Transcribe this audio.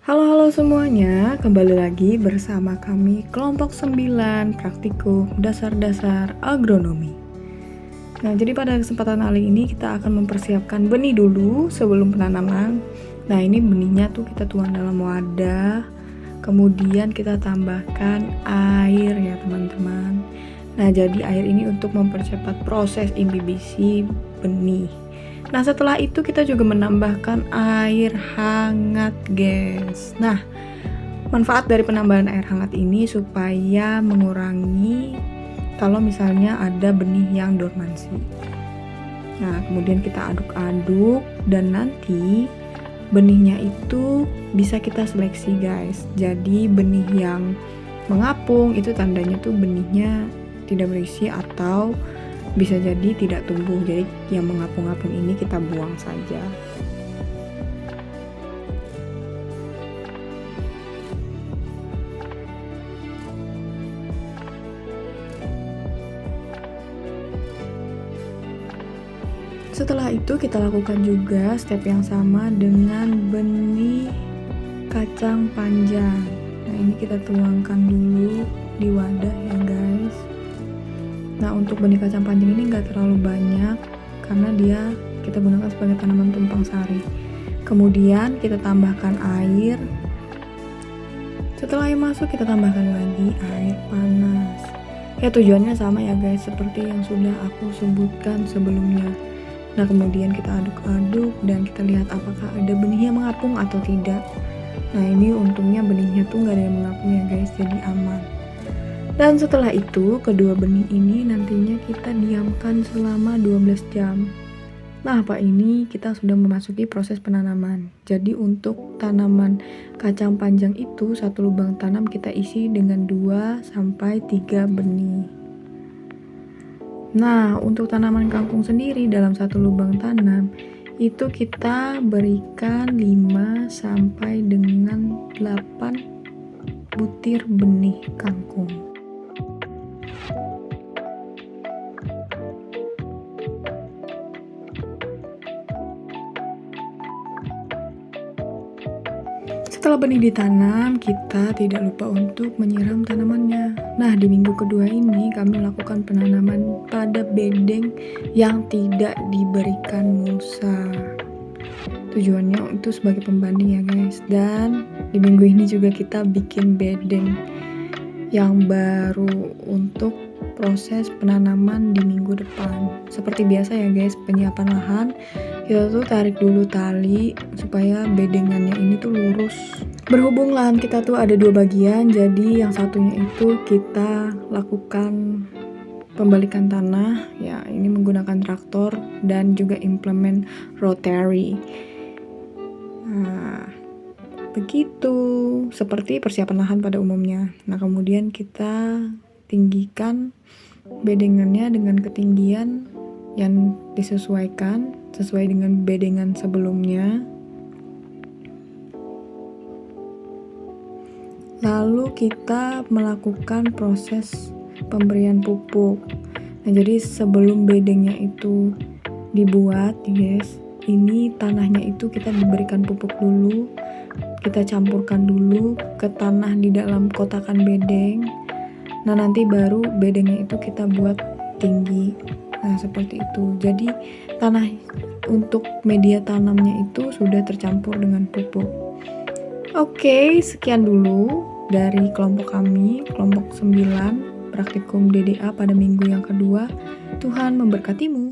Halo semuanya, kembali lagi bersama kami kelompok 9 praktikum dasar-dasar agronomi. Nah, jadi pada kesempatan kali ini kita akan mempersiapkan benih dulu sebelum penanaman. Nah, ini benihnya tuh kita tuang dalam wadah, kemudian kita tambahkan air ya teman-teman. Nah, jadi air ini untuk mempercepat proses imbibisi benih. Nah, setelah itu kita juga menambahkan air hangat, guys. Nah, manfaat dari penambahan air hangat ini supaya mengurangi kalau misalnya ada benih yang dormansi. Nah, kemudian kita aduk-aduk dan nanti benihnya itu bisa kita seleksi, guys. Jadi benih yang mengapung itu tandanya tuh benihnya tidak berisi atau bisa jadi tidak tumbuh. Jadi yang mengapung-apung ini kita buang saja. Setelah itu kita lakukan juga step yang sama dengan benih kacang panjang. Nah, ini kita tuangkan dulu di wadah ya guys. Nah, untuk benih kacang panjang ini nggak terlalu banyak karena dia kita gunakan sebagai tanaman tumpang sari. Kemudian kita tambahkan air. Setelah air masuk kita tambahkan lagi air panas. Ya, tujuannya sama ya guys, seperti yang sudah aku sebutkan sebelumnya. Nah, kemudian kita aduk-aduk dan kita lihat apakah ada benih yang mengapung atau tidak. Nah, ini untungnya benihnya tuh nggak ada yang mengapung ya guys, jadi aman. Dan setelah itu, kedua benih ini nantinya kita diamkan selama 12 jam. Nah, apa ini kita sudah memasuki proses penanaman. Jadi untuk tanaman kacang panjang itu, satu lubang tanam kita isi dengan 2-3 benih. Nah, untuk tanaman kangkung sendiri dalam satu lubang tanam, itu kita berikan 5 dengan 8 butir benih kangkung. Setelah benih ditanam, kita tidak lupa untuk menyiram tanamannya. Nah, di minggu kedua ini kami melakukan penanaman pada bedeng yang tidak diberikan mulsa. Tujuannya itu sebagai pembanding ya guys. Dan di minggu ini juga kita bikin bedeng yang baru untuk proses penanaman di minggu depan. Seperti biasa ya guys, penyiapan lahan kita tuh tarik dulu tali supaya bedengannya ini tuh lurus. Berhubung lahan kita tuh ada 2 bagian, jadi yang satunya itu kita lakukan pembalikan tanah ya, ini menggunakan traktor dan juga implement rotary. Nah, begitu seperti persiapan lahan pada umumnya. Nah, kemudian kita tinggikan bedengannya dengan ketinggian yang disesuaikan sesuai dengan bedengan sebelumnya. Lalu kita melakukan proses pemberian pupuk. Nah, jadi sebelum bedengnya itu dibuat, guys, ini tanahnya itu kita diberikan pupuk dulu. Kita campurkan dulu ke tanah di dalam kotakan bedeng. Nah, nanti baru bedengnya itu kita buat tinggi. Nah, seperti itu. Jadi tanah untuk media tanamnya itu sudah tercampur dengan pupuk. Oke, sekian dulu dari kelompok kami, kelompok 9 praktikum DDA pada minggu yang kedua. Tuhan memberkatimu.